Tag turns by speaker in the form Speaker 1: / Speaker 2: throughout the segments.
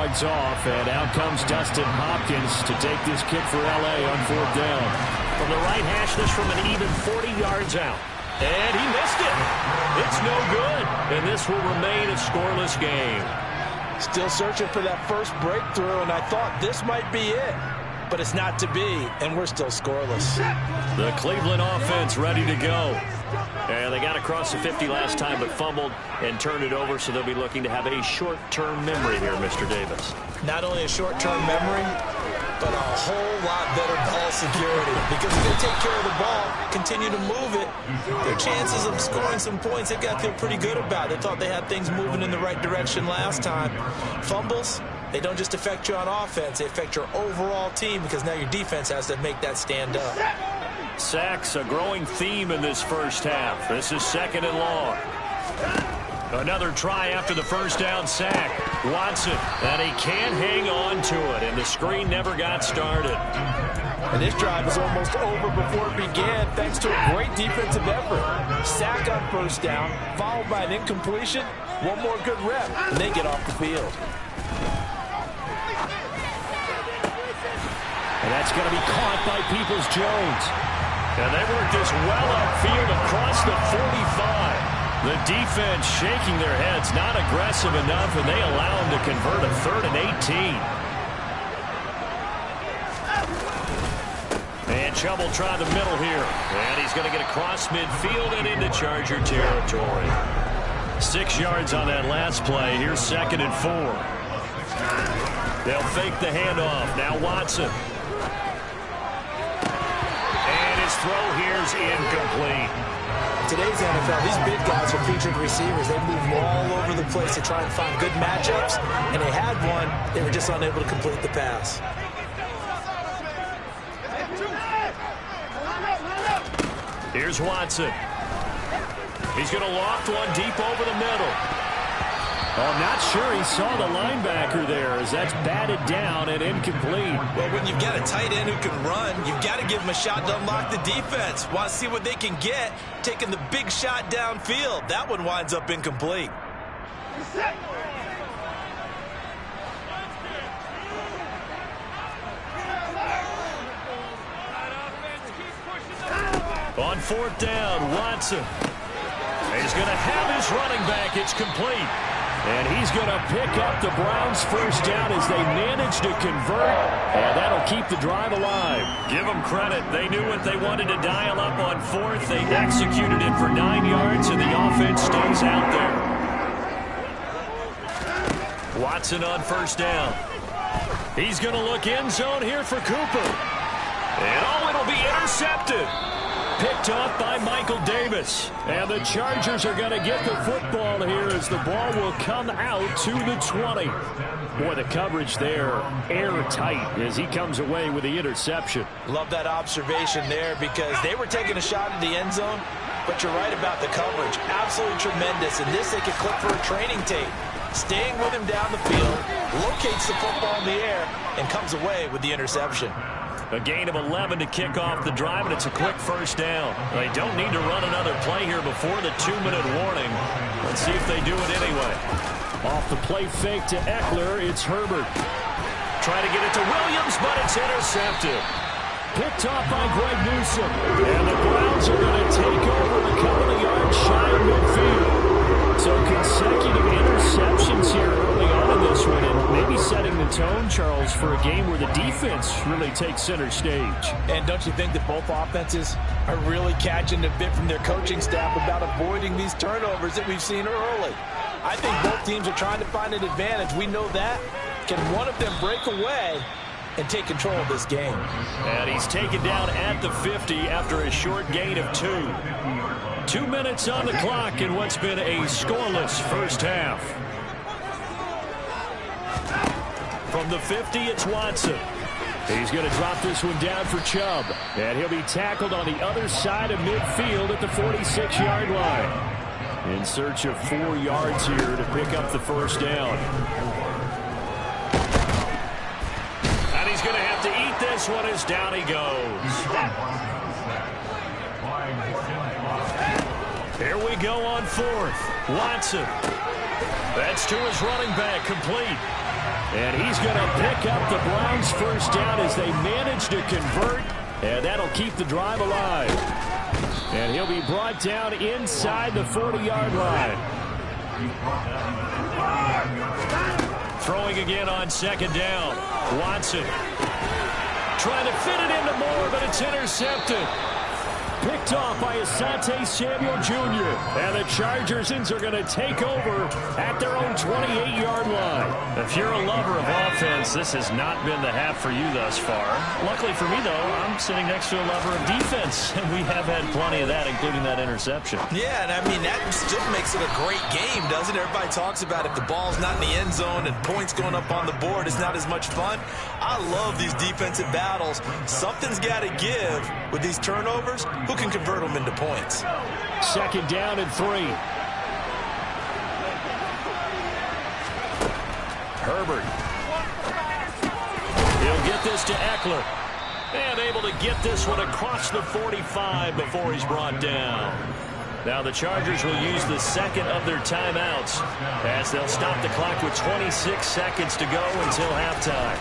Speaker 1: yards off, and out comes Dustin Hopkins to take this kick for L.A. on 4th down.
Speaker 2: From the right hash, this from an even 40 yards out. And he missed it. It's no good. And this will remain a scoreless game.
Speaker 3: Still searching for that first breakthrough, and I thought this might be it. But it's not to be, and we're still scoreless.
Speaker 2: The Cleveland offense ready to go. And they got across the 50 last time, but fumbled and turned it over, so they'll be looking to have a short-term memory here, Mr. Davis.
Speaker 3: Not only a short-term memory, but a whole lot better ball security. Because if they take care of the ball, continue to move it, their chances of scoring some points, they've got to feel pretty good about it. They thought they had things moving in the right direction last time. Fumbles, they don't just affect you on offense, they affect your overall team, because now your defense has to make that stand up.
Speaker 2: Sacks, a growing theme in this first half. This is 2nd and long. Another try after the first down sack. Watson, and he can't hang on to it, and the screen never got started.
Speaker 3: And this drive was almost over before it began, thanks to a great defensive effort. Sack on 1st down, followed by an incompletion. One more good rep, and they get off the field.
Speaker 1: And that's going to be caught by Peoples-Jones.
Speaker 2: And they work this well upfield across the 45. The defense shaking their heads, not aggressive enough, and they allow them to convert a 3rd and 18. And Chubb will try the middle here. And he's going to get across midfield and into Charger territory. 6 yards on that last play. Here's 2nd and 4. They'll fake the handoff. Now Watson. And his throw here's incomplete.
Speaker 3: Today's NFL, these big guys are featured receivers. They move all over the place to try and find good matchups, and they had one. They were just unable to complete the pass.
Speaker 2: Here's Watson. He's going to loft one deep over the middle.
Speaker 1: Oh, I'm not sure he saw the linebacker there, as that's batted down and incomplete.
Speaker 3: Well, when you've got a tight end who can run, you've got to give him a shot to unlock the defense. Want to see what they can get, taking the big shot downfield. That one winds up incomplete.
Speaker 2: On 4th down, Watson. He's going to have his running back. It's complete.
Speaker 1: And he's going to pick up the Browns' 1st down as they manage to convert, and that'll keep the drive alive.
Speaker 2: Give them credit. They knew what they wanted to dial up on 4th. They executed it for 9 yards, and the offense stays out there. Watson on 1st down. He's going to look end zone here for Cooper. And it'll be intercepted. Picked off by Michael Davis.
Speaker 1: And the Chargers are going to get the football here as the ball will come out to the 20. Boy, the coverage there airtight as he comes away with the interception.
Speaker 3: Love that observation there, because they were taking a shot at the end zone, but you're right about the coverage. Absolutely tremendous. And this they could clip for a training tape. Staying with him down the field, locates the football in the air, and comes away with the interception.
Speaker 2: A gain of 11 to kick off the drive, and it's a quick 1st down. They don't need to run another play here before the 2-minute warning. Let's see if they do it anyway.
Speaker 1: Off the play fake to Eckler, it's Herbert.
Speaker 2: Trying to get it to Williams, but it's intercepted.
Speaker 1: Picked off by Greg Newsome. And the Browns are going to take over a couple of yards shy of midfield. So consecutive interceptions here early on in this one, and maybe setting the tone, Charles, for a game where the defense really takes center stage.
Speaker 3: And don't you think that both offenses are really catching a bit from their coaching staff about avoiding these turnovers that we've seen early? I think both teams are trying to find an advantage. We know that. Can one of them break away and take control of this game?
Speaker 2: And he's taken down at the 50 after a short gain of 2. 2 minutes on the clock in what's been a scoreless first half. From the 50, it's Watson.
Speaker 1: He's going to drop this one down for Chubb. And he'll be tackled on the other side of midfield at the 46-yard line. In search of 4 yards here to pick up the 1st down.
Speaker 2: And he's going to have to eat this one as down he goes. Here we go on 4th. Watson. That's to his running back, complete.
Speaker 1: And he's going to pick up the Browns' first down as they manage to convert. And that'll keep the drive alive. And he'll be brought down inside the 40-yard line. Throwing again on second down. Watson trying to fit it into Moore, but it's intercepted. Picked off by Asante Samuel Jr. And the Chargers are going to take over at their own 28-yard line.
Speaker 2: If you're a lover of offense, this has not been the half for you thus far. Luckily for me, though, I'm sitting next to a lover of defense, and we have had plenty of that, including that interception.
Speaker 3: Yeah, and I mean, that still makes it a great game, doesn't it? Everybody talks about if the ball's not in the end zone and points going up on the board, it's not as much fun. I love these defensive battles. Something's got to give with these turnovers. Who can convert them into points?
Speaker 1: Second down and 3.
Speaker 2: Herbert. He'll get this to Eckler. And able to get this one across the 45 before he's brought down. Now the Chargers will use the second of their timeouts as they'll stop the clock with 26 seconds to go until halftime.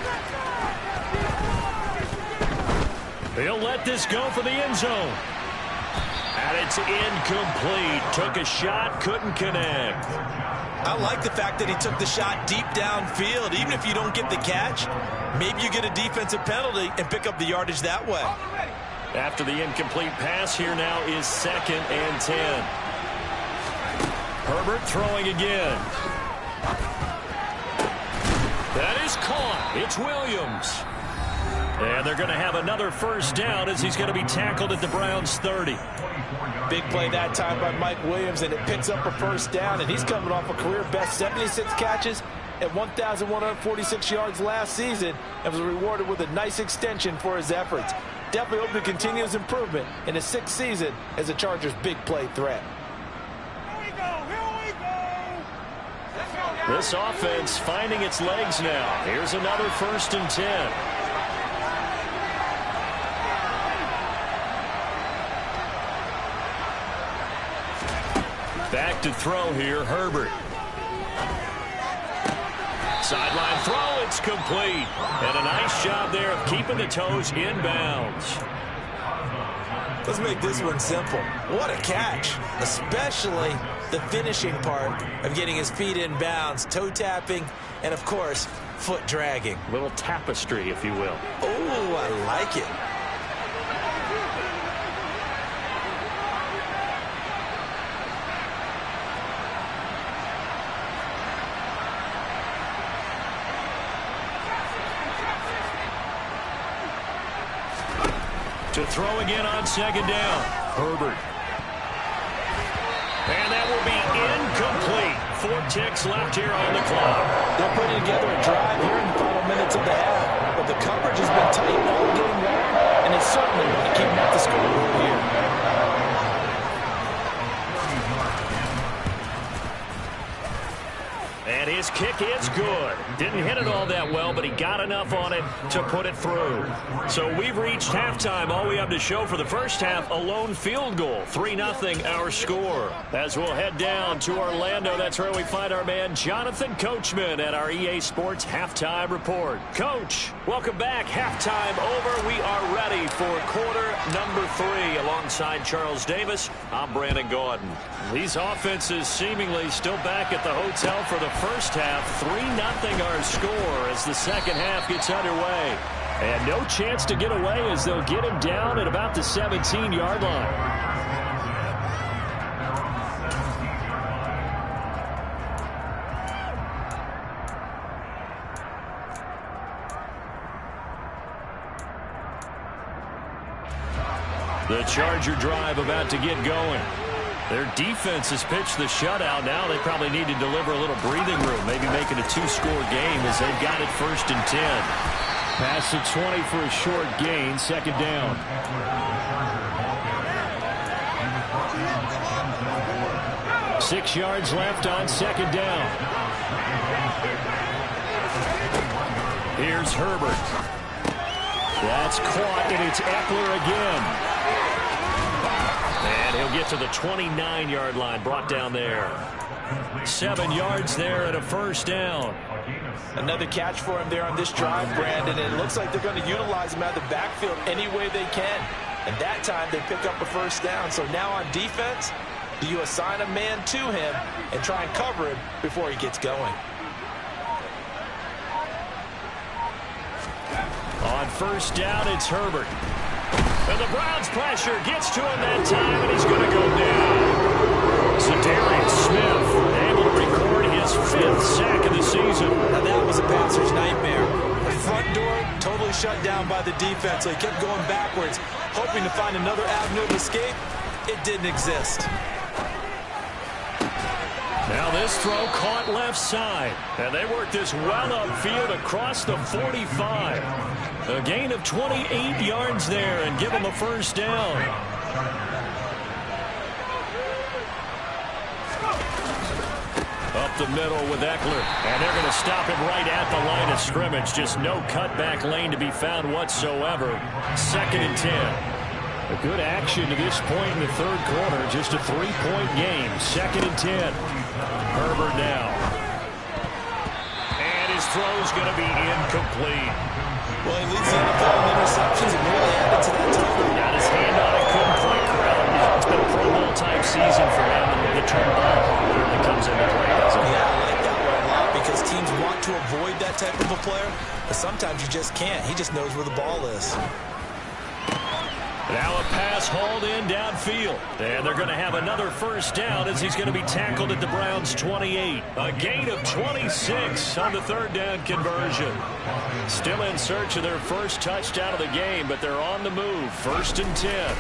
Speaker 2: He'll let this go for the end zone. And it's incomplete. Took a shot, couldn't connect.
Speaker 3: I like the fact that he took the shot deep downfield. Even if you don't get the catch, maybe you get a defensive penalty and pick up the yardage that way.
Speaker 2: After the incomplete pass, here now is 2nd and 10. Herbert throwing again. That is caught. It's Williams. And they're going to have another first down as he's going to be tackled at the Browns' 30.
Speaker 3: Big play that time by Mike Williams, and it picks up a first down, and he's coming off a career-best 76 catches at 1,146 yards last season and was rewarded with a nice extension for his efforts. Definitely hope to continue his improvement in his 6th season as a Chargers' big play threat.
Speaker 2: This offense finding its legs now. Here's another 1st and 10. Back to throw here, Herbert. Sideline throw, it's complete. And a nice job there of keeping the toes inbounds.
Speaker 3: Let's make this one simple. What a catch, especially the finishing part of getting his feet in bounds, toe tapping, and of course, foot dragging.
Speaker 2: Little tapestry, if you will.
Speaker 3: Oh, I like it.
Speaker 2: To throw again on second down. Herbert. And that will be incomplete. 4 ticks left here on the clock.
Speaker 3: They're putting together a drive here in the final minutes of the half. But the coverage has been tight all game long, and they certainly want to keep them at the scoreboard here.
Speaker 2: And his kick is good. Didn't hit it all that well, but he got enough on it to put it through. So we've reached halftime. All we have to show for the first half, a lone field goal. 3-0 our score. As we'll head down to Orlando, that's where we find our man Jonathan Coachman at our EA Sports Halftime Report. Coach, welcome back. Halftime over. We are ready for quarter number 3. Alongside Charles Davis, I'm Brandon Gaudin. These offenses seemingly still back at the hotel for the first half. 3-0 our score as the second half gets underway. And no chance to get away as they'll get him down at about the 17-yard line. The Charger drive about to get going. Their defense has pitched the shutout. Now they probably need to deliver a little breathing room, maybe make it a 2-score game as they've got it 1st and 10.
Speaker 1: Pass to 20 for a short gain, second down. Six yards left on second down.
Speaker 2: Here's Herbert.
Speaker 1: That's caught, and it's Eckler again.
Speaker 2: And he'll get to the 29-yard line, brought down there. 7 yards there and a first down.
Speaker 3: Another catch for him there on this drive, Brandon, and it looks like they're going to utilize him out of the backfield any way they can. And that time they pick up a first down. So now on defense, do you assign a man to him and try and cover him before he gets going?
Speaker 2: On first down, it's Herbert. And the Browns pressure gets to him that time, and he's going to go down. Zadarius Smith able to record his 5th sack of the season.
Speaker 3: Now that was a passer's nightmare. The front door totally shut down by the defense, so he kept going backwards, hoping to find another avenue of escape. It didn't exist.
Speaker 2: Now this throw caught left side, and they work this well upfield across the 45. A gain of 28 yards there and give him a first down. Up the middle with Eckler, and they're going to stop him right at the line of scrimmage. Just no cutback lane to be found whatsoever. 2nd and 10. A good action to this point in the third quarter. Just a 3-point game. 2nd and 10. Herbert now. And his throw's going to be incomplete.
Speaker 3: Well, he leads the NFL in interceptions and really added to that total.
Speaker 2: Got his hand on it, couldn't quite corral it. It's been a Pro Bowl type season for him, and the term ball hawk really comes into play, doesn't it?
Speaker 3: Yeah, I like that one a lot because teams want to avoid that type of a player, but sometimes you just can't. He just knows where the ball is.
Speaker 2: Now a pass hauled in downfield. And they're going to have another first down as he's going to be tackled at the Browns' 28. A gain of 26 on the 3rd down conversion. Still in search of their first touchdown of the game, but they're on the move. 1st and 10.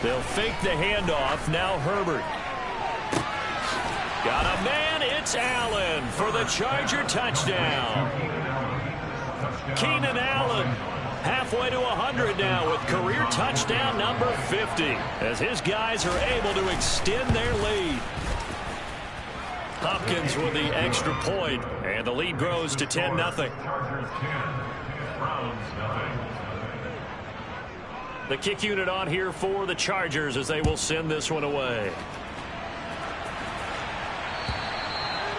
Speaker 2: They'll fake the handoff. Now Herbert. Got a man. It's Allen for the Charger touchdown. Keenan Allen. Halfway to 100 now with career touchdown number 50 as his guys are able to extend their lead. Hopkins with the extra point, and the lead grows to 10-0. The kick unit on here for the Chargers as they will send this one away.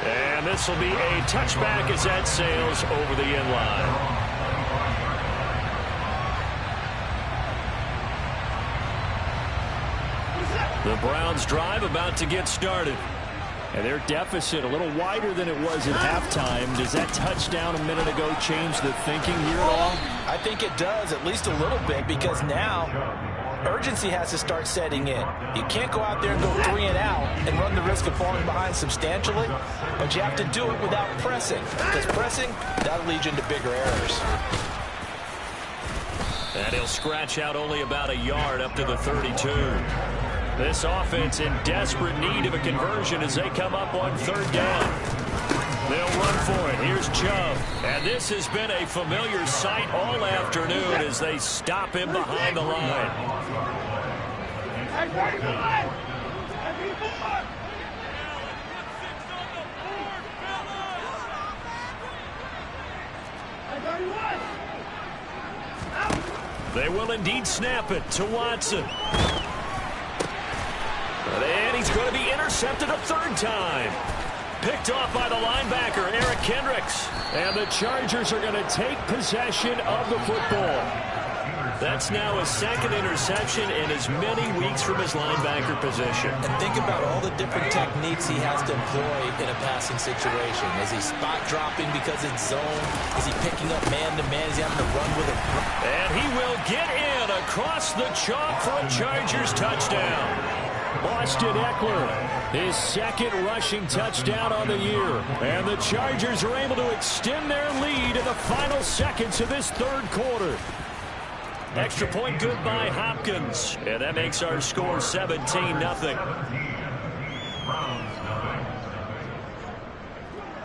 Speaker 2: And this will be a touchback as that sails over the end line. The Browns drive about to get started. And their deficit a little wider than it was at halftime. Does that touchdown a minute ago change the thinking here at all?
Speaker 3: I think it does, at least a little bit, because now urgency has to start setting in. You can't go out there and go 3 and out and run the risk of falling behind substantially, but you have to do it without pressing, because pressing, that'll lead you into bigger errors.
Speaker 2: And he'll scratch out only about a yard up to the 32. This offense in desperate need of a conversion as they come up on 3rd down. They'll run for it. Here's Chubb. And this has been a familiar sight all afternoon as they stop him behind the line. They will indeed snap it to Watson. And he's going to be intercepted a 3rd time. Picked off by the linebacker, Eric Kendricks. And the Chargers are going to take possession of the football. That's now his 2nd interception in as many weeks from his linebacker position.
Speaker 3: And think about all the different techniques he has to employ in a passing situation. Is he spot dropping because it's zone? Is he picking up man-to-man? Is he having to run with it?
Speaker 2: And he will get in across the chalk for a Chargers touchdown. Austin Eckler, his 2nd rushing touchdown on the year. And the Chargers are able to extend their lead in the final seconds of this 3rd quarter. Extra point good by Hopkins. And that makes our score 17-0.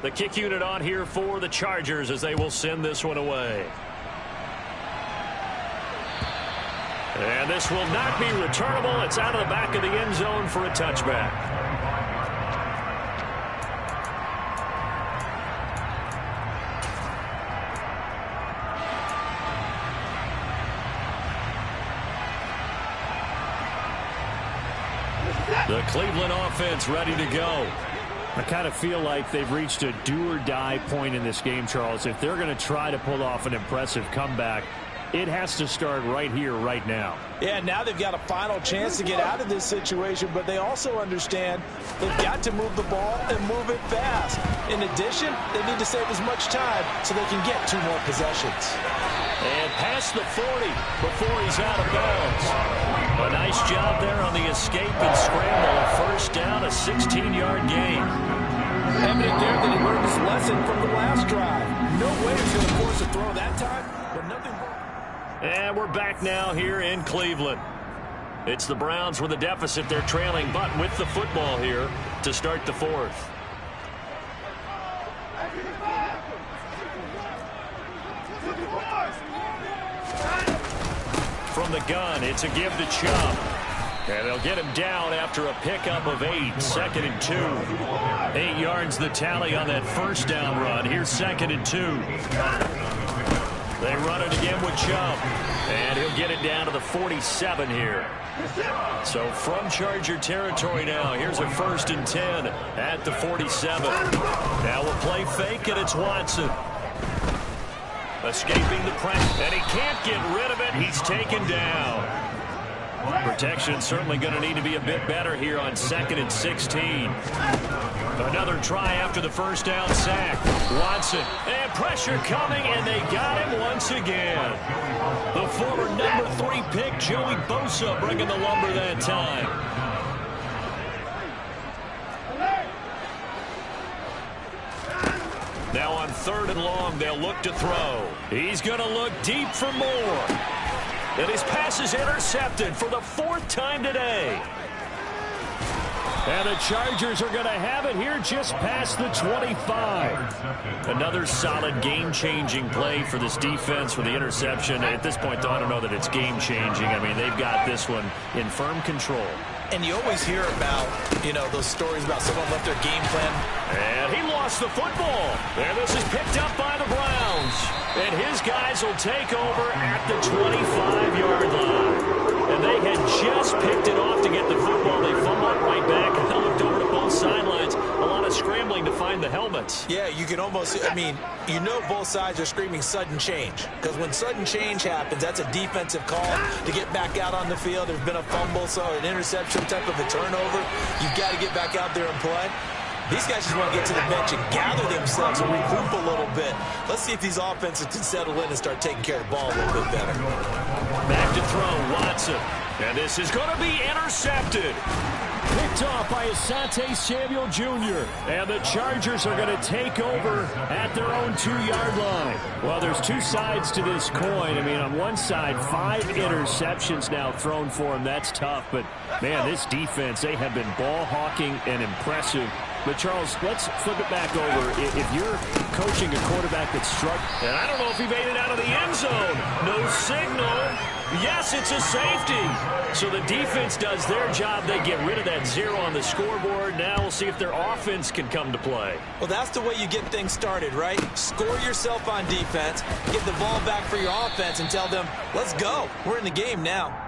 Speaker 2: The kick unit on here for the Chargers as they will send this one away. And this will not be returnable. It's out of the back of the end zone for a touchback. The Cleveland offense ready to go.
Speaker 1: I kind of feel like they've reached a do-or-die point in this game, Charles. If they're going to try to pull off an impressive comeback, it has to start right here, right now.
Speaker 3: Yeah, now they've got a final chance to get out of this situation, but they also understand they've got to move the ball and move it fast. In addition, they need to save as much time so they can get 2 more possessions.
Speaker 2: And past the 40 before he's out of bounds. A nice job there on the escape and scramble. A first down, a 16-yard gain.
Speaker 3: Evident there that he learned his lesson from the last drive. No way he's going to force a throw that time, but nothing more.
Speaker 2: And we're back now here in Cleveland. It's the Browns with a deficit. They're trailing, but with the football here to start the 4th. From the gun, it's a give to Chubb. And they'll get him down after a pickup of 8, 2nd and 2. 8 yards the tally on that first down run. Here's 2nd and 2. They run it again with Chubb. And he'll get it down to the 47 here. So from Charger territory now, here's a 1st and 10 at the 47. Now we'll play fake, and it's Watson. Escaping the pressure, and he can't get rid of it. He's taken down. Protection certainly going to need to be a bit better here on 2nd and 16. Another try after the first down sack. Watson, and pressure coming, and they got him once again. The former number 3 pick, Joey Bosa, bringing the lumber that time. Now on 3rd and long, they'll look to throw. He's going to look deep for more. And his pass is intercepted for the 4th time today.
Speaker 1: And the Chargers are going to have it here just past the 25.
Speaker 2: Another solid game-changing play for this defense for the interception. At this point, though, I don't know that it's game-changing. I mean, they've got this one in firm control.
Speaker 3: And you always hear about, those stories about someone left their game plan.
Speaker 2: And he lost the football. And this is picked up by the Browns. And his guys will take over at the 25-yard line. And they had just picked it off to get the football. They fumbled right back and they looked over to both sidelines. A lot of scrambling to find the helmets.
Speaker 3: Yeah, you can almost, both sides are screaming sudden change. Because when sudden change happens, that's a defensive call to get back out on the field. There's been a fumble, so an interception type of a turnover. You've got to get back out there and play. These guys just want to get to the bench and gather themselves and regroup a little bit. Let's see if these offenses can settle in and start taking care of the ball a little bit better.
Speaker 2: Back to throw, Watson. And this is going to be intercepted.
Speaker 1: Picked off by Asante Samuel Jr. And the Chargers are going to take over at their own 2-yard line. Well, there's 2 sides to this coin. On one side, 5 interceptions now thrown for him. That's tough. But, man, this defense, they have been ball hawking and impressive. But, Charles, let's flip it back over. If you're coaching a quarterback that's struck,
Speaker 2: and I don't know if he made it out of the end zone. No signal. Yes, it's a safety. So the defense does their job. They get rid of that 0 on the scoreboard. Now we'll see if their offense can come to play.
Speaker 3: Well, that's the way you get things started, right? Score yourself on defense, get the ball back for your offense, and tell them, let's go. We're in the game now.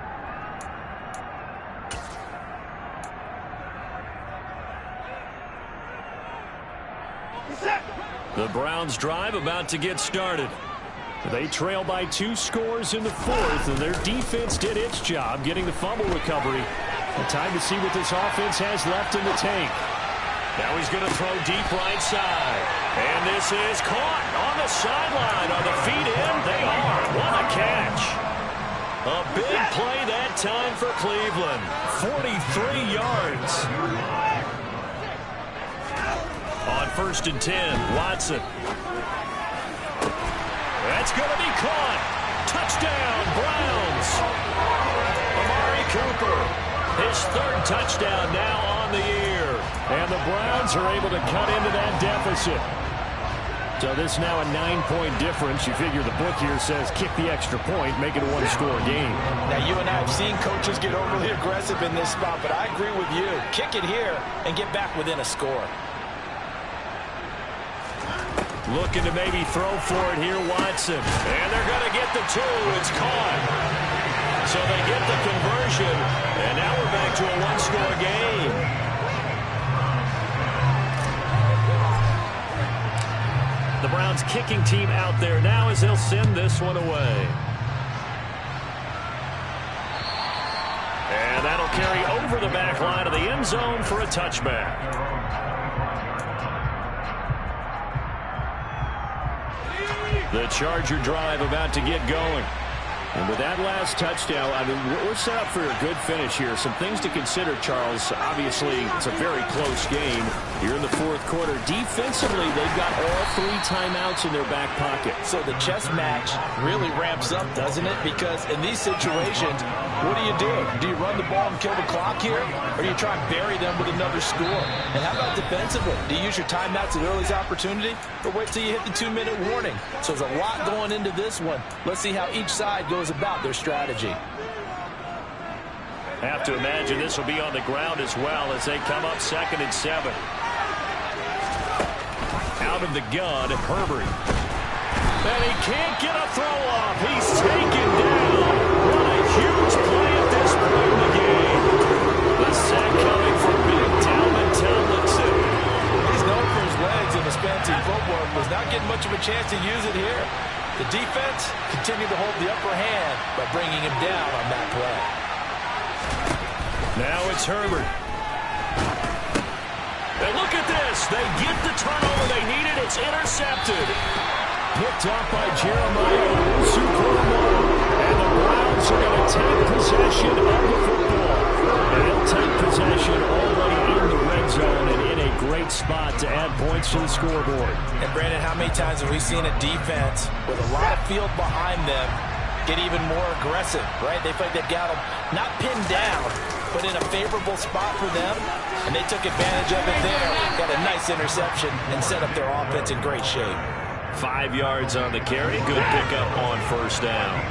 Speaker 2: The Browns drive about to get started.
Speaker 1: They trail by 2 scores in the 4th, and their defense did its job getting the fumble recovery. Time to see what this offense has left in the tank.
Speaker 2: Now he's going to throw deep right side. And this is caught on the sideline. Are the feet in? They are. What a catch. A big play that time for Cleveland. 43 yards. On 1st and 10, Watson. That's going to be caught. Touchdown, Browns. Amari Cooper, his 3rd touchdown now on the year.
Speaker 1: And the Browns are able to cut into that deficit. So this is now a 9-point difference. You figure the book here says kick the extra point, make it a 1-score game.
Speaker 3: Now, you and I have seen coaches get overly aggressive in this spot, but I agree with you. Kick it here and get back within a score.
Speaker 2: Looking to maybe throw for it here, Watson. And they're going to get the 2. It's caught. So they get the conversion. And now we're back to a 1-score game. the Browns kicking team out there now as they'll send this one away. And that'll carry over the back line of the end zone for a touchback. The Charger drive about to get going.
Speaker 1: And with that last touchdown, I mean, we're set up for a good finish here. Some things to consider, Charles. Obviously, it's a very close game. You're in the fourth quarter. Defensively, they've got all 3 timeouts in their back pocket.
Speaker 3: So the chess match really ramps up, doesn't it? Because in these situations, what do you do? Do you run the ball and kill the clock here? Or do you try and bury them with another score? And how about defensively? Do you use your timeouts at earliest opportunity? Or wait till you hit the 2-minute warning? So there's a lot going into this one. Let's see how each side goes about their strategy.
Speaker 2: Have to imagine this will be on the ground as well as they come up 2nd and 7. Out of the gun, Herbert. And he can't get a throw off. He's taken down. What a huge play at this point in the game. The sack coming from big Dalvin Tomlinson.
Speaker 3: He's known for his legs in his fancy footwork. Was not getting much of a chance to use it here. The defense continued to hold the upper hand by bringing him down on that play.
Speaker 2: Now it's Herbert. And look at this. They get the turnover they needed. It's intercepted.
Speaker 1: Picked off by Jeremiah Owusu-Koramoah. And the Browns are going to take possession of the football. And they'll take possession already in the red zone and in a great spot to add points to the scoreboard.
Speaker 3: And Brandon, how many times have we seen a defense with a lot of field behind them get even more aggressive, right? They feel like they've got them not pinned down, but in a favorable spot for them, and they took advantage of it there. Got a nice interception and set up their offense in great shape.
Speaker 2: 5 yards on the carry. Good pickup on first down.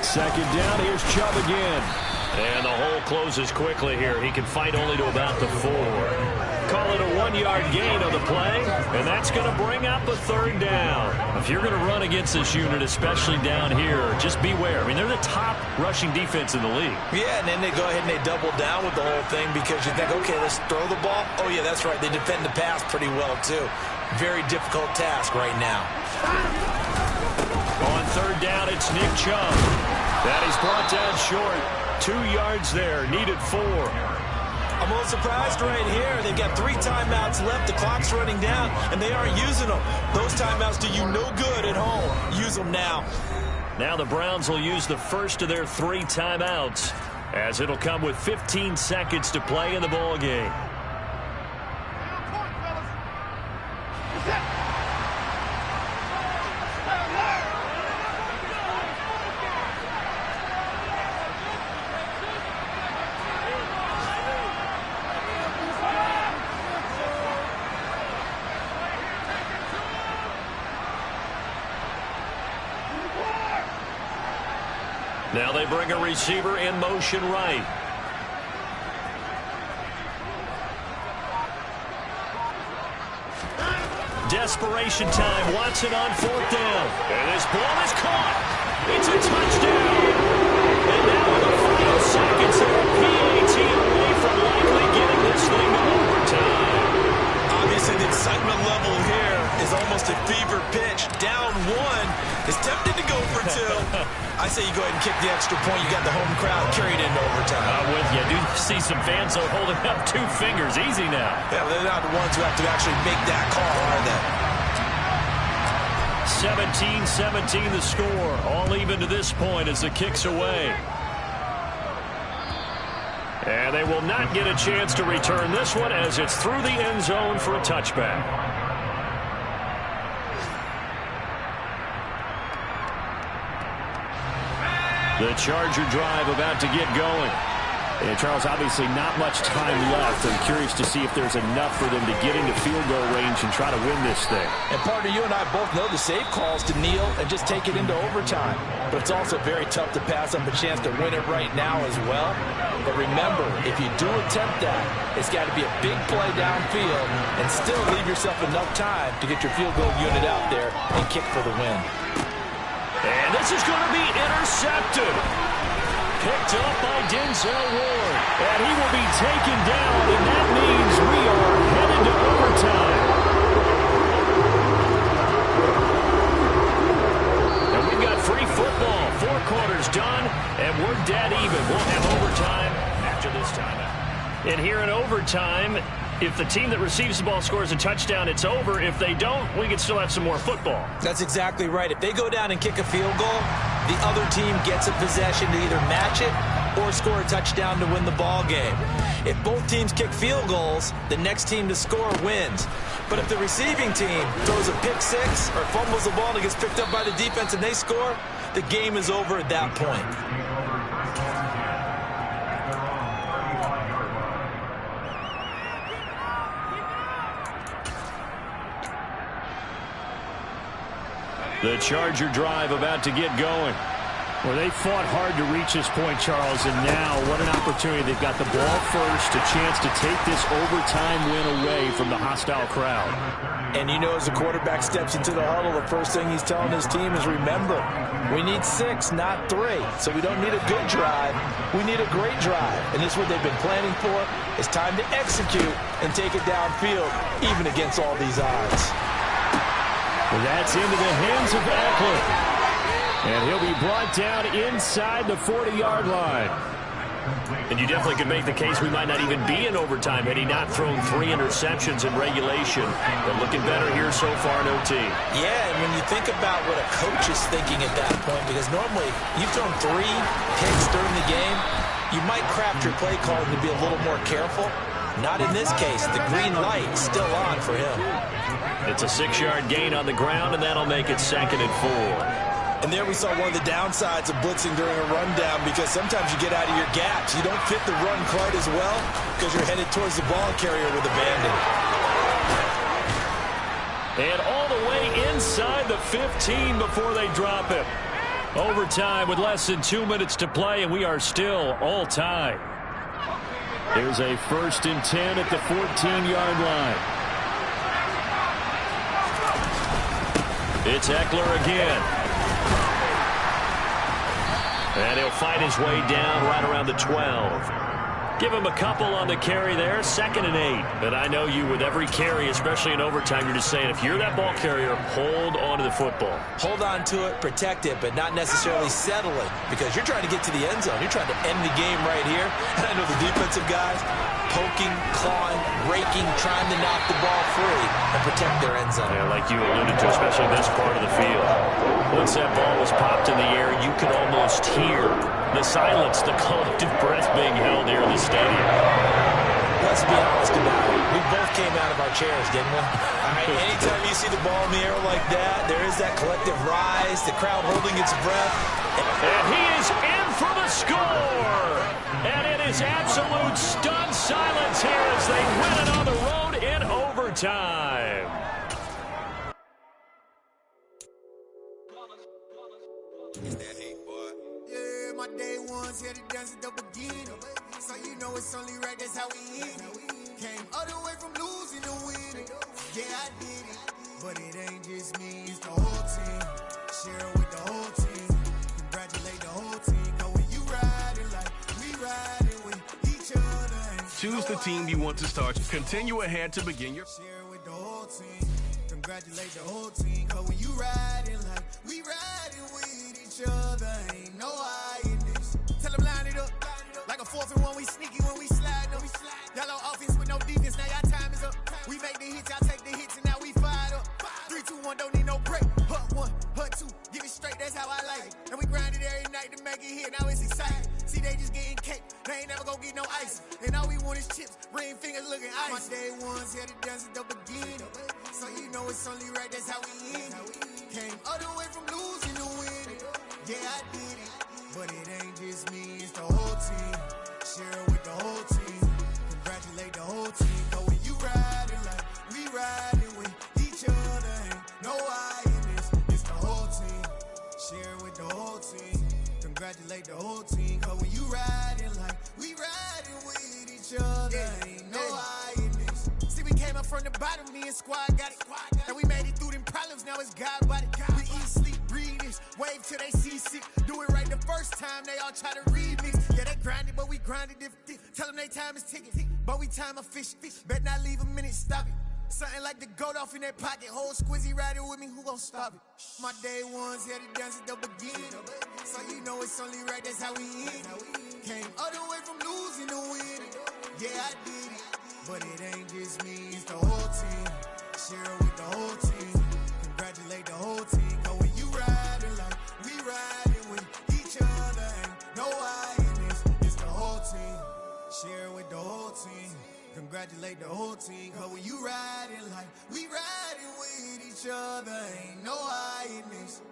Speaker 1: Second down, here's Chubb again.
Speaker 2: And the hole closes quickly here. He can fight only to about the 4. Call it a 1-yard gain on the play, and that's going to bring up a 3rd down. If you're going to run against this unit, especially down here, just beware. I mean, they're the top rushing defense in the league.
Speaker 3: Yeah, and then they go ahead and they double down with the whole thing because you think, okay, let's throw the ball. Oh, yeah, that's right. They defend the pass pretty well, too. Very difficult task right now.
Speaker 2: On 3rd down, it's Nick Chubb. That is brought down short. 2 yards there, needed 4.
Speaker 3: I'm a little surprised right here. They've got 3 timeouts left. The clock's running down, and they aren't using them. Those timeouts do you no good at home. Use them now.
Speaker 2: Now the Browns will use the first of their 3 timeouts, as it'll come with 15 seconds to play in the ball game. Now they bring a receiver in motion right. Desperation time. Watson on 4th down. And this ball is caught. It's a touchdown. And now in the final seconds, they're a PAT away from likely getting this thing to overtime.
Speaker 3: Obviously, the excitement level here is almost a fever pitch. Down 1 is tempted to go for 2. I say you go ahead and kick the extra point. You got the home crowd carried into overtime.
Speaker 2: I'm with you. I do see some fans holding up 2 fingers. Easy now.
Speaker 3: Yeah, they're not the ones who have to actually make that call, are they?
Speaker 2: 17-17 the score. All even to this point as the kick's away. And they will not get a chance to return this one as it's through the end zone for a touchback. The Charger drive about to get going.
Speaker 1: And Charles, obviously not much time left. I'm curious to see if there's enough for them to get into field goal range and try to win this thing.
Speaker 3: And partner, you and I both know the safe calls to kneel and just take it into overtime. But it's also very tough to pass up a chance to win it right now as well. But remember, if you do attempt that, it's got to be a big play downfield and still leave yourself enough time to get your field goal unit out there and kick for the win.
Speaker 2: And this is going to be intercepted.
Speaker 1: picked up by Denzel Ward. And he will be taken down, and that means we are headed to overtime. And we've got free football. 4 quarters done, and we're dead even. We'll have overtime after this timeout. And here in overtime, if the team that receives the ball scores a touchdown, it's over. If they don't, we can still have some more football.
Speaker 3: That's exactly right. If they go down and kick a field goal, the other team gets a possession to either match it or score a touchdown to win the ball game. If both teams kick field goals, the next team to score wins. But if the receiving team throws a pick six or fumbles the ball and it gets picked up by the defense and they score, the game is over at that point.
Speaker 1: The Charger drive about to get going. Well, they fought hard to reach this point, Charles, and now what an opportunity. They've got the ball first, a chance to take this overtime win away from the hostile crowd.
Speaker 3: And you know, as the quarterback steps into the huddle, the first thing he's telling his team is, remember, we need 6, not 3. So we don't need a good drive. We need a great drive. And this is what they've been planning for. It's time to execute and take it downfield, even against all these odds.
Speaker 1: Well, that's into the hands of Ekeler. And he'll be brought down inside the 40-yard line.
Speaker 2: And you definitely could make the case we might not even be in overtime had he not thrown 3 interceptions in regulation. But looking better here so far in OT.
Speaker 3: Yeah, and when you think about what a coach is thinking at that point, because normally you've thrown 3 picks during the game, you might craft your play calling to be a little more careful. Not in this case. The green light is still on for him.
Speaker 2: It's a 6-yard gain on the ground, and that'll make it 2nd and 4.
Speaker 3: And there we saw one of the downsides of blitzing during a rundown, because sometimes you get out of your gaps. You don't fit the run quite as well because you're headed towards the ball carrier with a bandit.
Speaker 1: And all the way inside the 15 before they drop it. Overtime with less than 2 minutes to play, and we are still all tied. Here's a 1st and 10 at the 14-yard line. It's Ekeler again. And he'll fight his way down right around the 12. Give him a couple on the carry there, 2nd and 8. But I know you, with every carry, especially in overtime, you're just saying, if you're that ball carrier, hold on to the football.
Speaker 3: Hold on to it, protect it, but not necessarily settle it, because you're trying to get to the end zone. You're trying to end the game right here. And I know the defensive guys poking, clawing, raking, trying to knock the ball free and protect their end zone.
Speaker 2: Yeah, like you alluded to, especially this part of the field. Once that ball was popped in the air, you could almost hear the silence, the collective breath being held here in the stadium.
Speaker 3: Let's be honest about it. We both came out of our chairs, didn't we? I mean, anytime you see the ball in the air like that, there is that collective rise, the crowd holding its breath.
Speaker 1: And he is in for the score. And it is absolute stunned silence here as they win it on the road in overtime.
Speaker 4: Yeah, my day ones here to dance at the beginning. So you know it's only right, that's how we end it. Came all the way from losing to winning. Yeah, I did it. But it ain't just me, it's the whole team. Share with the whole team. Congratulate the whole team. Cause when you riding like we riding with each other.
Speaker 5: Choose the team you want to start. Continue ahead to begin your...
Speaker 4: Share with the whole team. Congratulate the whole team. Cause when you riding like we riding with each other. Ain't no hiding this. Tell them line it up. Like a 4th and 1, we sneaky when we slide up. Y'all on offense with no defense, now y'all time is up. We make the hits, y'all take the hits, and now we fired up. 3, 2, 1, don't need no break. Hut 1, hut 2, give it straight, that's how I like it. And we grind it every night to make it hit, now it's exciting. See, they just getting cake, they ain't never gonna get no ice. And all we want is chips, ring fingers looking ice. My day ones here to dance at the beginning. So you know it's only right, that's how we end it. Came all the way from losing to winning. Yeah, I did it. But it ain't just me, it's the whole team. Share with the whole team. Congratulate the whole team. Cause when you riding like we riding with each other, ain't no hiding this. It's the whole team. Share with the whole team. Congratulate the whole team. Cause when you riding like we riding with each other, ain't no hiding this. See, we came up from the bottom, me and squad got it. And we made it through them problems, now it's God body. We eat, sleep, read this. Wave till they see sick. Do it right the first time, they all try to remix. Yeah, they grinded, but we grinded different. Tell them they time is ticking, but we time efficient. Bet not leave a minute, stop it. Something like the goat off in that pocket. Whole squizzy riding with me, who gon' stop it? My day ones had to dance at the beginning. So you know it's only right, that's how we end. Came all the way from losing to winning. Yeah, I did it. But it ain't just me, it's the whole team. Share it with the whole team. Congratulate the whole team. Cause when you riding like we riding with each other, ain't no I in this. It's the whole team. Share it with the whole team. Congratulate the whole team. Cause when you riding like we riding with each other, ain't no I in this.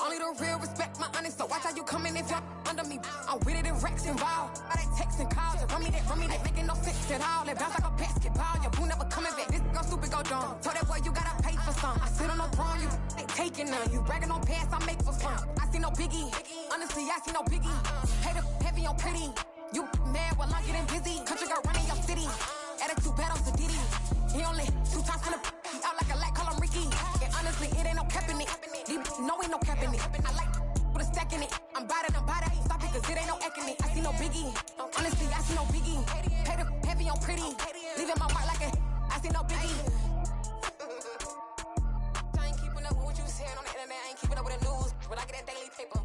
Speaker 6: Only the real respect my honest, so watch how you coming if you're under me. I'm with it in Rex involved. All they texting calls, run me that making no sense at all. They bounce like a basketball, your boo never coming back. This go stupid, go dumb. Told that boy you gotta pay for some. I sit on no throne, you ain't taking none. You bragging on past, I make for fun. I see no biggie, honestly I see no biggie. Pay the heavy on pretty. You mad while I'm getting busy. Country girl running your city. Attitude bad on Diddy. He only 2 times from the he out like a light, call him Ricky. And honestly, it ain't no cap in it. No, ain't no cap in it. I like put a stack in it. I'm about it. Stop it, cause it ain't no acting it. I see no biggie. Honestly, I see no biggie. Pay the heavy on pretty. Leaving my mark like a I see no biggie. I ain't keeping up with what you saying on the internet. I ain't keeping up with the news. But I get that daily paper.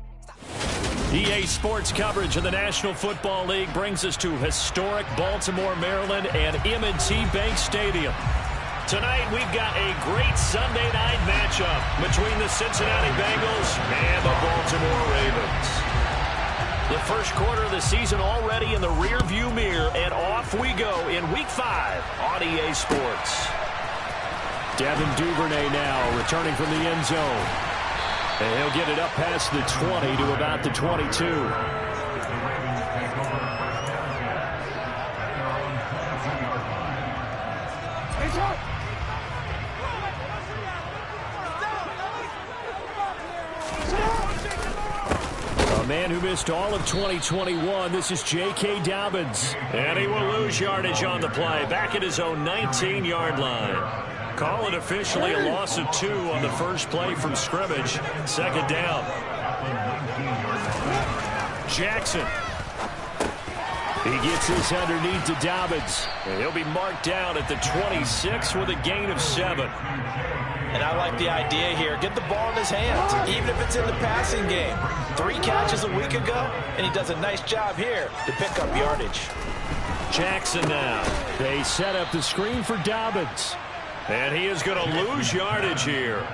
Speaker 1: EA Sports coverage of the National Football League brings us to historic Baltimore, Maryland, and M&T Bank Stadium. Tonight, we've got a great Sunday night matchup between the Cincinnati Bengals and the Baltimore Ravens. The first quarter of the season already in the rearview mirror, and off we go in Week 5 on EA Sports. Devin Duvernay now returning from the end zone. And he'll get it up past the 20 to about the 22. A man who missed all of 2021, this is J.K. Dobbins. And he will lose yardage on the play, back at his own 19-yard line. Call it officially a loss of 2 on the first play from scrimmage. Second down. Jackson. He gets this underneath to Dobbins. And he'll be marked down at the 26 with a gain of 7.
Speaker 3: And I like the idea here. Get the ball in his hands, even if it's in the passing game. 3 catches a week ago, and he does a nice job here to pick up yardage.
Speaker 1: Jackson now. They set up the screen for Dobbins. And he is going to lose yardage here.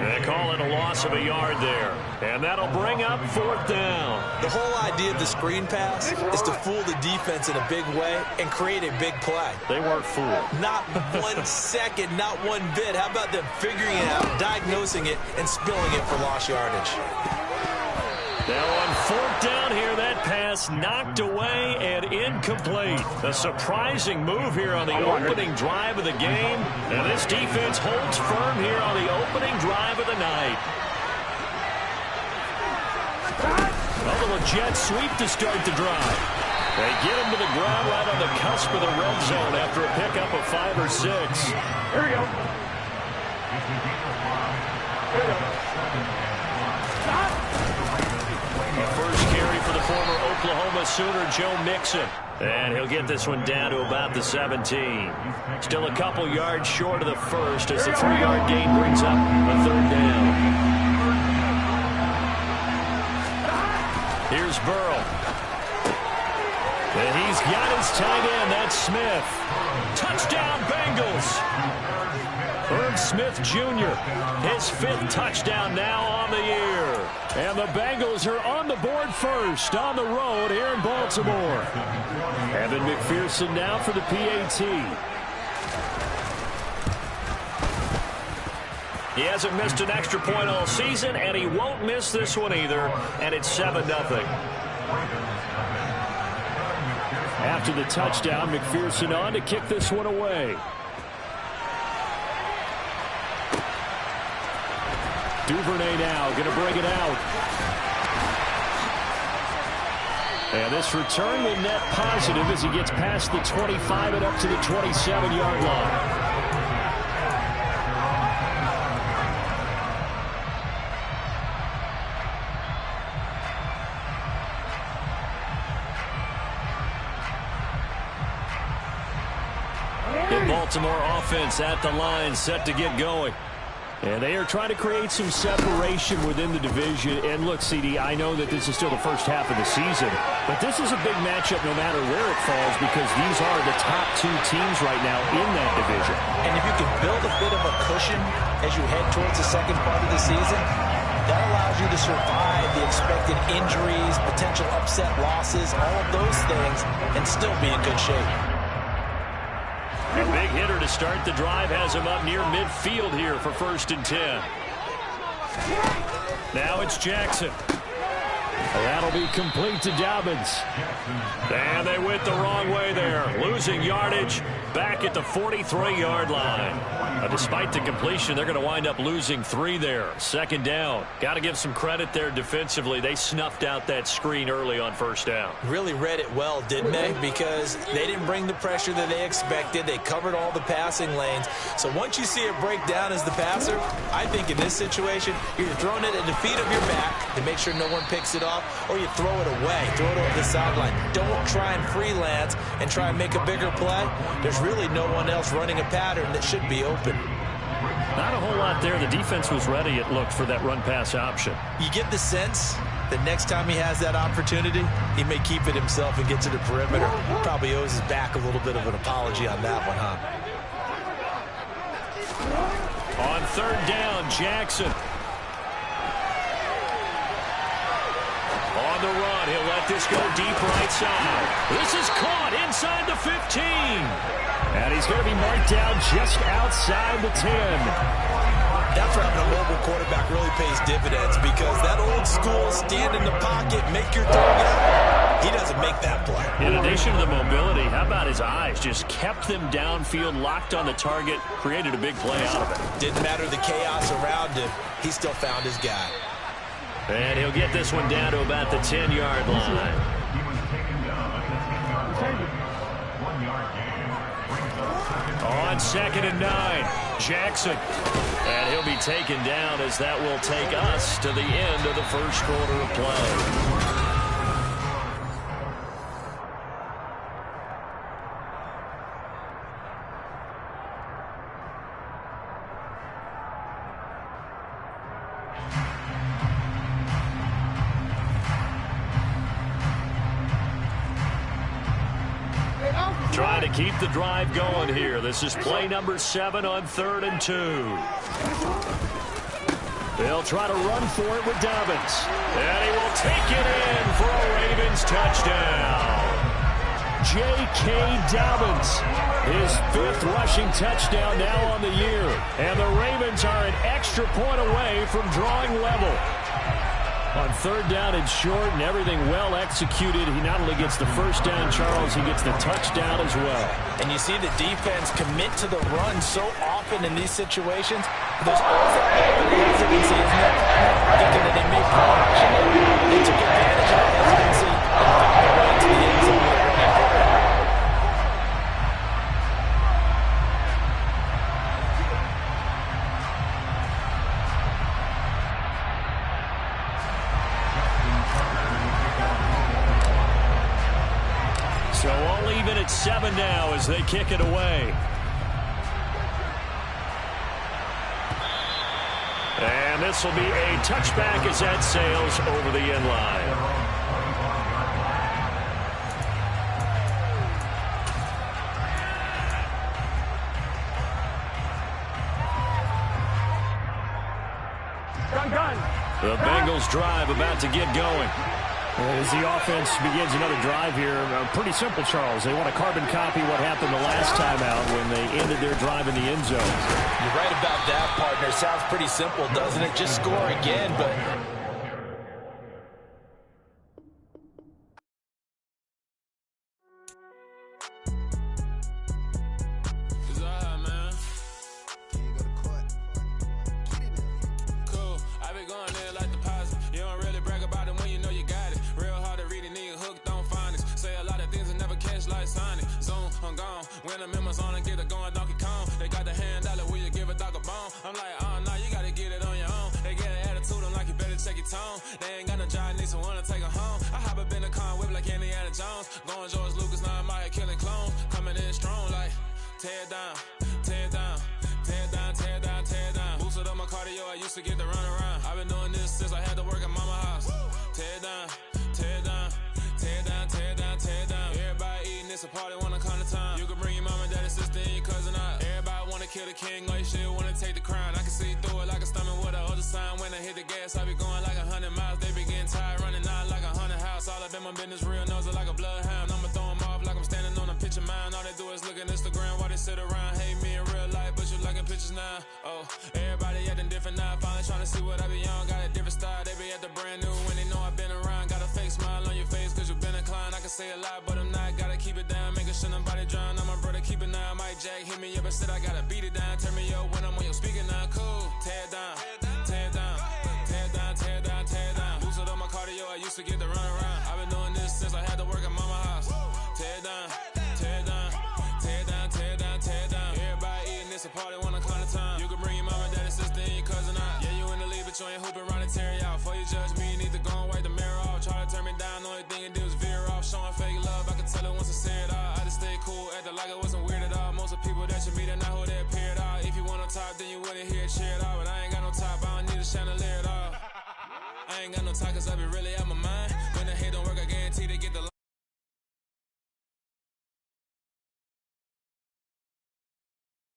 Speaker 2: They call it a loss of a yard there. And that'll bring up 4th down.
Speaker 3: The whole idea of the screen pass is to fool the defense in a big way and create a big play.
Speaker 2: They weren't fooled.
Speaker 3: Not 1 second, not one bit. How about them figuring it out, diagnosing it, and spilling it for lost yardage?
Speaker 2: Now on 4th down here, that pass knocked away and incomplete. A surprising move here on the opening drive of the game. And this defense holds firm here on the opening drive of the night. A little jet sweep to start the drive. They get him to the ground right on the cusp of the red zone after a pickup of 5 or 6.
Speaker 1: Here we go.
Speaker 2: First carry for the former Oklahoma Sooner, Joe Mixon. And he'll get this one down to about the 17. Still a couple yards short of the first as the 3-yard gain brings up a 3rd down. Here's Burrow. And he's got his tight end. That's Smith. Touchdown, Bengals. Herb Smith Jr., his 5th touchdown now on the year. And the Bengals are on the board first on the road here in Baltimore. Evan McPherson now for the PAT. He hasn't missed an extra point all season, and he won't miss this one either, and it's 7-0. After the touchdown, McPherson on to kick this one away. Duvernay now going to bring it out. And this return will net positive as he gets past the 25 and up to the 27-yard line. The Baltimore offense at the line, set to get going. And they are trying to create some separation within the division. And look, CD, I know that this is still the first half of the season, but this is a big matchup no matter where it falls because these are the top 2 teams right now in that division.
Speaker 3: And if you can build a bit of a cushion as you head towards the second part of the season, that allows you to survive the expected injuries, potential upset losses, all of those things, and still be in good shape.
Speaker 2: A big hitter to start the drive has him up near midfield here for 1st and 10. Now it's Jackson. That'll be complete to Dobbins. And they went the wrong way there. Losing yardage back at the 43-yard line. Despite the completion, they're going to wind up losing 3 there. 2nd down. Got to give some credit there defensively. They snuffed out that screen early on 1st down.
Speaker 3: Really read it well, didn't they? Because they didn't bring the pressure that they expected. They covered all the passing lanes. So once you see it break down as the passer, I think in this situation, you're throwing it at the feet of your back to make sure no one picks it off, or you throw it away, throw it over the sideline. Don't try and freelance and try and make a bigger play. There's really no one else running a pattern that should be open.
Speaker 2: Not a whole lot there. The defense was ready, it looked, for that run-pass option.
Speaker 3: You get the sense that next time he has that opportunity, he may keep it himself and get to the perimeter. Probably owes his back a little bit of an apology on that one, huh?
Speaker 2: On 3rd down, Jackson. On the run, he'll let this go deep right side. This is caught inside the 15. And he's going to be marked down just outside the 10.
Speaker 3: That's where having a mobile quarterback really pays dividends, because that old school stand in the pocket, make your target, he doesn't make that play.
Speaker 2: In addition to the mobility, how about his eyes? Just kept them downfield, locked on the target, created a big play out of it.
Speaker 3: Didn't matter the chaos around him, he still found his guy.
Speaker 2: And he'll get this one down to about the 10-yard line. On 2nd and 9, Jackson. And he'll be taken down as that will take us to the end of the 1st quarter of play. Trying to keep the drive going here. This is play number 7 on 3rd and 2.
Speaker 1: They'll try to run for it with Dobbins. And he will take it in for a Ravens touchdown. J.K. Dobbins, his 5th rushing touchdown now on the year. And the Ravens are an extra point away from drawing level. On 3rd down and short and everything well executed, he not only gets the first down, Charles, he gets the touchdown as well. And you see the defense commit to the run so often in these situations. There's always that hesitancy, isn't there? Thinking that they may pull action. They took advantage of that hesitancy and found their way to the end zone with a running play. So all even at 7 now as they kick it away. And this will be a touchback as that sails over the end line. The Bengals drive about to get going. As the offense begins another drive here, pretty simple, Charles. They want to carbon copy what happened the last time out when they ended their drive in the end zone.
Speaker 3: You're right about that, partner. Sounds pretty simple, doesn't it? Just score again, but...
Speaker 7: When the members on and get it going Donkey Kong, they got the hand out, will you give a dog a bone? I'm like, oh no, you gotta get it on your own. They get an attitude, I'm like, you better check your tone. They ain't got no job, need someone to take her home. I hop up in the car, whip like Indiana Jones. Going George Lucas, now I'm out here killing clones. Coming in strong like, tear down, tear down, tear down, tear down, tear down. Boosted up my cardio, I used to get to run around. I've been doing this since I had to work at mama house. Tear down, tear down, tear down, tear down, tear down. Everybody eating, it's a party, wanna come to time. You can bring your mama, daddy, sister, and your cousin out. Everybody wanna kill the king, like shit, wanna take the crown. I can see through it like a stomach with a other sign. When I hit the gas, I be going like 100 miles. They be getting tired, running out like 100 house. All up in my business, real nose like a bloodhound. I'ma throw them off like I'm standing on a picture mound. All they do is look at Instagram while they sit around. Hate me in real life, but you liking pictures now. Oh, everybody acting different now. Finally trying to see what I be on. Got a different style, they be at the brand new when they know I've been around. Got a fake smile on your face cause you been inclined. I can say a lot, but I'm not. Gotta keep it down, making sure nobody drown. I'm my brother, keep it now. Mike Jack hit me up and said I gotta beat it down. Turn me up when I'm on your speaker now. Cool, tear down, tear down, tear down, tear down, tear down. Boosted up my cardio, I used to get to run around. I've been doing this since I had to work at mama house. Tear down, tear down, tear down, tear down, tear down. Everybody eating, it's a party, wanna come to time. You can bring your mama, daddy, sister, and your cousin out. Yeah, you in the lead, but you ain't hooping around and tear you out. Before you judge me, you need to go and wipe the mirror off. Try to turn me down, only thing you do is veer off. Showing fake love, I can tell it once I see it all. I just stay cool, acting like it wasn't weird at all. Most of the people that you meet are not who they appear at all. If you want on top, then you wouldn't hear it cheer at all. But I ain't got no top, I don't need a chandelier at all. I ain't got no top cause I be really at my